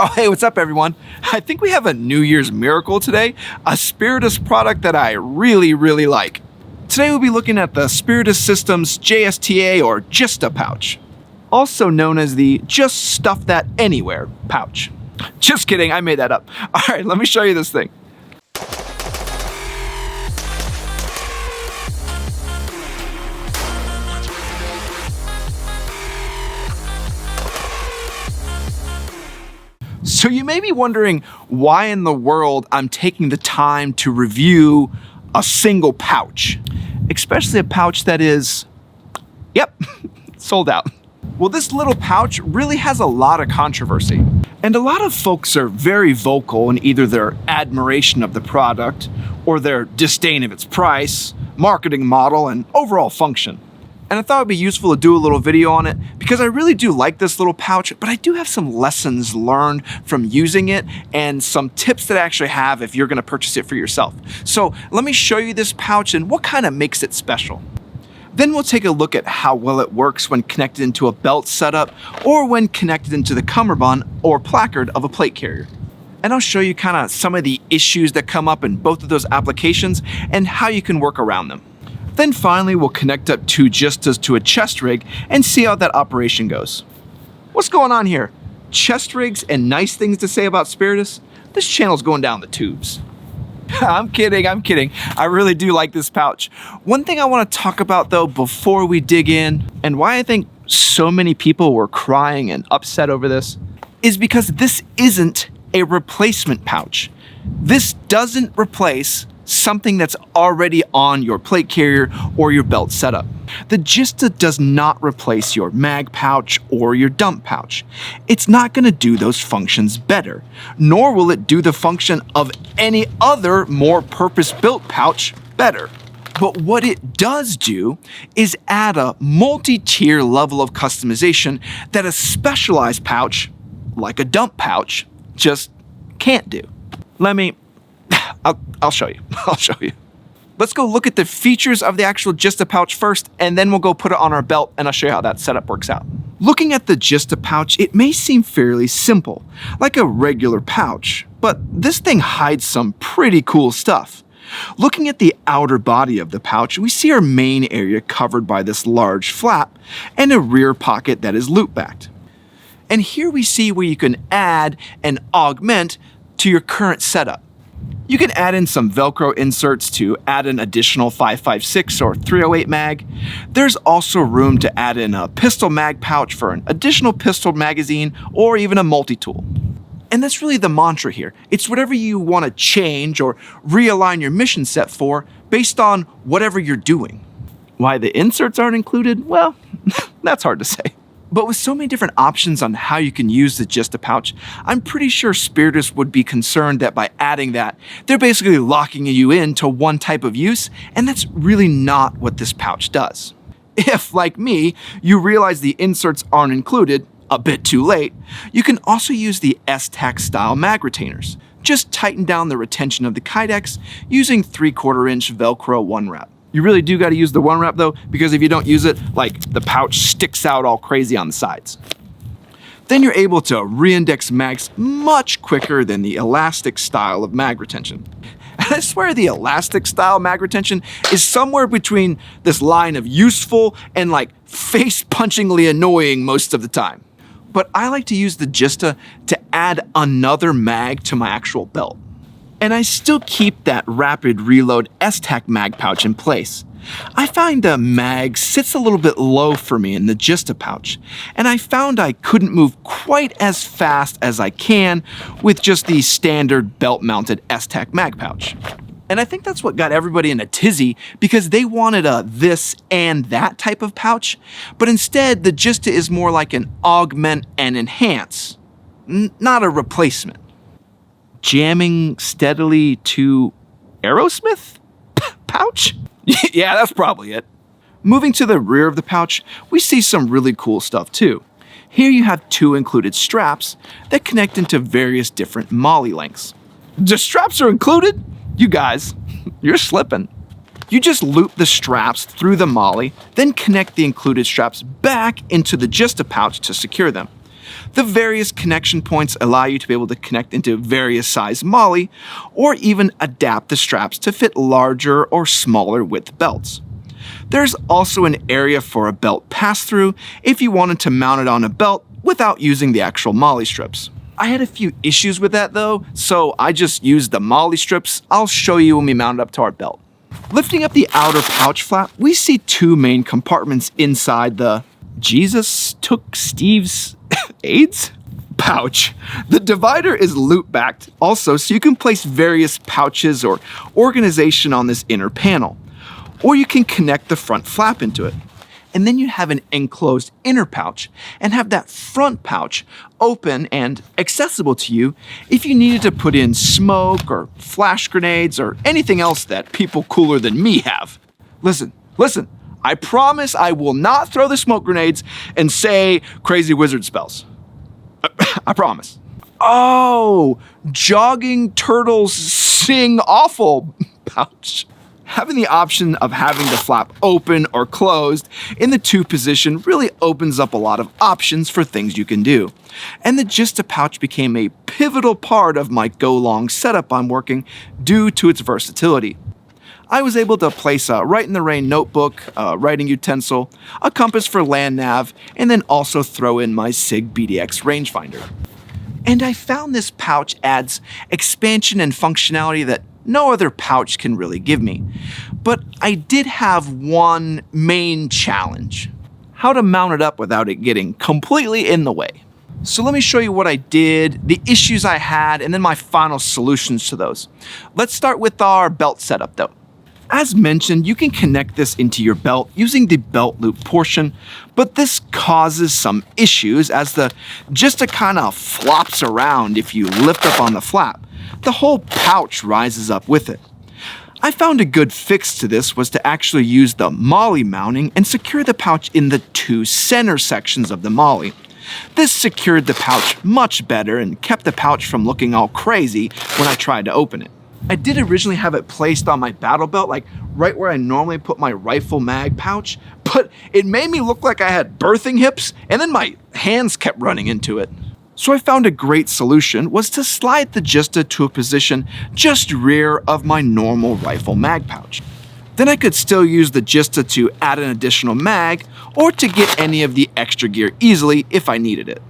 Oh, hey, what's up, everyone? I think we have a New Year's miracle today, a Spiritus product that I really like. Today we'll be looking at the Spiritus Systems JSTA or JSTA Pouch, also known as the Just Stuff That Anywhere pouch. Just kidding, I made that up. All right, let me show you this thing. So you may be wondering why in the world I'm taking the time to review a single pouch, especially a pouch that is, yep, sold out. Well, this little pouch really has a lot of controversy, and a lot of folks are very vocal in either their admiration of the product or their disdain of its price, marketing model, and overall function. And I thought it'd be useful to do a little video on it because I really do like this little pouch, but I do have some lessons learned from using it and some tips that I actually have if you're gonna purchase it for yourself. So let me show you this pouch and what kind of makes it special. Then we'll take a look at how well it works when connected into a belt setup or when connected into the cummerbund or placard of a plate carrier. And I'll show you kind of some of the issues that come up in both of those applications and how you can work around them. Then finally, we'll connect up two JSTAs to a chest rig and see how that operation goes. What's going on here? Chest rigs and nice things to say about Spiritus? This channel's going down the tubes. I'm kidding. I really do like this pouch. One thing I want to talk about though before we dig in, and why I think so many people were crying and upset over this, is because this isn't a replacement pouch. This doesn't replace something that's already on your plate carrier or your belt setup. The JSTA does not replace your mag pouch or your dump pouch. It's not going to do those functions better, nor will it do the function of any other more purpose-built pouch better. But what it does do is add a multi-tier level of customization that a specialized pouch, like a dump pouch, just can't do. I'll show you. Let's go look at the features of the actual JSTA pouch first, and then we'll go put it on our belt and I'll show you how that setup works out. Looking at the JSTA pouch, it may seem fairly simple, like a regular pouch, but this thing hides some pretty cool stuff. Looking at the outer body of the pouch, we see our main area covered by this large flap and a rear pocket that is loop-backed. And here we see where you can add and augment to your current setup. You can add in some Velcro inserts to add an additional 5.56 or 308 mag. There's also room to add in a pistol mag pouch for an additional pistol magazine or even a multi-tool. And that's really the mantra here. It's whatever you want to change or realign your mission set for based on whatever you're doing. Why the inserts aren't included? Well, that's hard to say. But with so many different options on how you can use the JSTA pouch, I'm pretty sure Spiritus would be concerned that by adding that, they're basically locking you into one type of use, and that's really not what this pouch does. If, like me, you realize the inserts aren't included, a bit too late, you can also use the Esstac style mag retainers. Just tighten down the retention of the kydex using 3/4 inch Velcro 1-wrap. You really do got to use the 1-wrap though, because if you don't use it, like the pouch sticks out all crazy on the sides. Then you're able to reindex mags much quicker than the elastic style of mag retention. And I swear the elastic style mag retention is somewhere between this line of useful and like face-punchingly annoying most of the time. But I like to use the JSTA to add another mag to my actual belt. And I still keep that rapid reload Esstac mag pouch in place. I find the mag sits a little bit low for me in the JSTA pouch, and I found I couldn't move quite as fast as I can with just the standard belt-mounted Esstac mag pouch. And I think that's what got everybody in a tizzy because they wanted a this and that type of pouch, but instead the JSTA is more like an augment and enhance, not a replacement. Jamming Steadily to Aerosmith pouch? Yeah, that's probably it. Moving to the rear of the pouch, we see some really cool stuff too. Here you have two included straps that connect into various different MOLLE lengths. The straps are included? You guys, you're slipping. You just loop the straps through the MOLLE, then connect the included straps back into the JSTA pouch to secure them. The various connection points allow you to be able to connect into various size MOLLE, or even adapt the straps to fit larger or smaller width belts. There's also an area for a belt pass-through if you wanted to mount it on a belt without using the actual MOLLE strips. I had a few issues with that though, so I just used the MOLLE strips. I'll show you when we mount it up to our belt. Lifting up the outer pouch flap, we see two main compartments inside the Jesus took Steve's AIDS pouch. The divider is loop-backed also, so you can place various pouches or organization on this inner panel. Or you can connect the front flap into it. And then you have an enclosed inner pouch and have that front pouch open and accessible to you if you needed to put in smoke or flash grenades or anything else that people cooler than me have. Listen, I promise I will not throw the smoke grenades and say crazy wizard spells. I promise. Oh, Jogging Sing awful pouch. Having the option of having the flap open or closed in the 2 position really opens up a lot of options for things you can do. And the JSTA Pouch became a pivotal part of my go-long setup I'm working due to its versatility. I was able to place a Write in the Rain notebook, a writing utensil, a compass for land nav, and then also throw in my Sig BDX rangefinder. And I found this pouch adds expansion and functionality that no other pouch can really give me. But I did have one main challenge: how to mount it up without it getting completely in the way. So let me show you what I did, the issues I had, and then my final solutions to those. Let's start with our belt setup though. As mentioned, you can connect this into your belt using the belt loop portion, but this causes some issues as the JSTA kind of flops around if you lift up on the flap. The whole pouch rises up with it. I found a good fix to this was to actually use the MOLLE mounting and secure the pouch in the 2 center sections of the MOLLE. This secured the pouch much better and kept the pouch from looking all crazy when I tried to open it. I did originally have it placed on my battle belt, like right where I normally put my rifle mag pouch, but it made me look like I had birthing hips, and then my hands kept running into it. So I found a great solution was to slide the JSTA to a position just rear of my normal rifle mag pouch. Then I could still use the JSTA to add an additional mag or to get any of the extra gear easily if I needed it.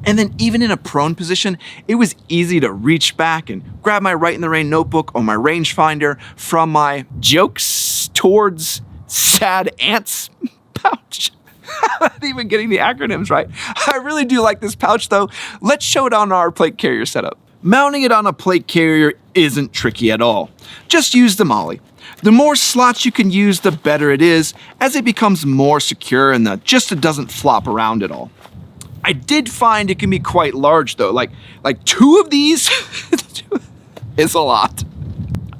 And then even in a prone position, it was easy to reach back and grab my Write in the Rain notebook or my rangefinder from my Jokes Towards Sad Ants pouch. I'm not even getting the acronyms right. I really do like this pouch though. Let's show it on our plate carrier setup. Mounting it on a plate carrier isn't tricky at all. Just use the MOLLE. The more slots you can use, the better it is, as it becomes more secure and the JSTA doesn't flop around at all. I did find it can be quite large though, like 2 of these is a lot.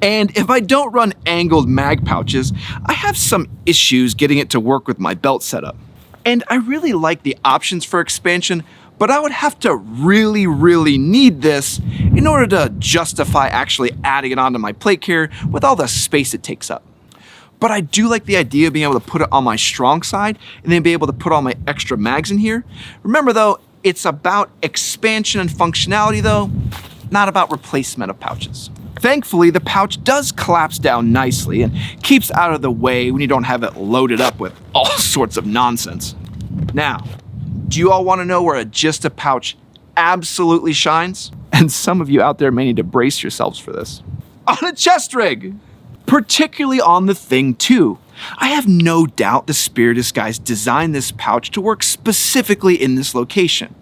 And if I don't run angled mag pouches, I have some issues getting it to work with my belt setup. And I really like the options for expansion, but I would have to really need this in order to justify actually adding it onto my plate carrier with all the space it takes up. But I do like the idea of being able to put it on my strong side and then be able to put all my extra mags in here. Remember though, it's about expansion and functionality though, not about replacement of pouches. Thankfully, the pouch does collapse down nicely and keeps out of the way when you don't have it loaded up with all sorts of nonsense. Now, do you all want to know where a JSTA pouch absolutely shines? And some of you out there may need to brace yourselves for this. On a chest rig! Particularly on the Thing 2. I have no doubt the Spiritus guys designed this pouch to work specifically in this location.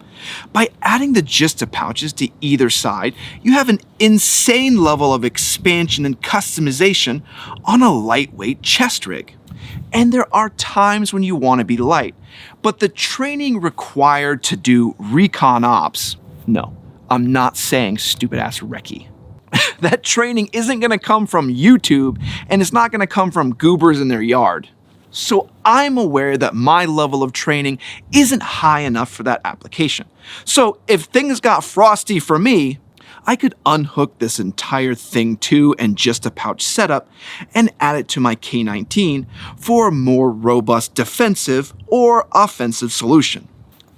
By adding the JSTA pouches to either side, you have an insane level of expansion and customization on a lightweight chest rig. And there are times when you want to be light, but the training required to do recon ops, no, I'm not saying stupid ass recce. That training isn't going to come from YouTube, and it's not going to come from goobers in their yard. So I'm aware that my level of training isn't high enough for that application. So if things got frosty for me, I could unhook this entire Thing 2 and JSTA Pouch setup and add it to my K19 for a more robust defensive or offensive solution.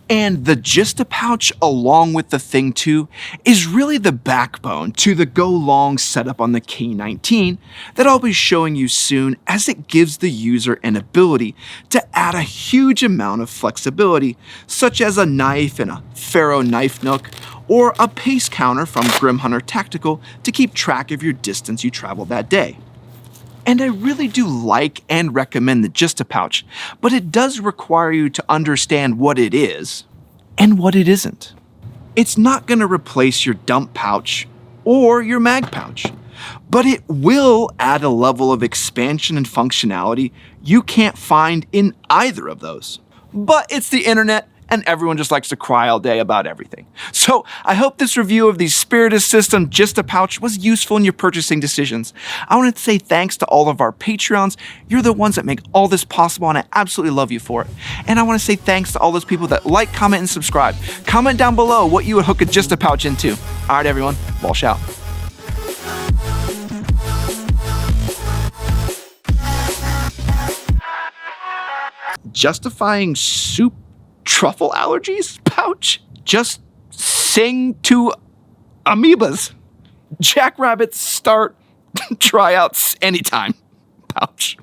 And the JSTA Pouch, along with the Thing 2, is really the backbone to the Go Long setup on the K19 that I'll be showing you soon, as it gives the user an ability to add a huge amount of flexibility, such as a knife in a Faro knife nook, or a pace counter from Grim Hunter Tactical to keep track of your distance you traveled that day. And I really do like and recommend the JSTA Pouch, but it does require you to understand what it is and what it isn't. It's not going to replace your dump pouch or your mag pouch, but it will add a level of expansion and functionality you can't find in either of those. But it's the internet, and everyone just likes to cry all day about everything. So I hope this review of the Spiritus Systems JSTA Pouch was useful in your purchasing decisions. I want to say thanks to all of our Patreons. You're the ones that make all this possible, and I absolutely love you for it. And I want to say thanks to all those people that like, comment, and subscribe. Comment down below what you would hook a JSTA Pouch into. All right, everyone, Walsh out. Justifying soup truffle allergies pouch? Just sing to amoebas. Jackrabbits start tryouts anytime pouch.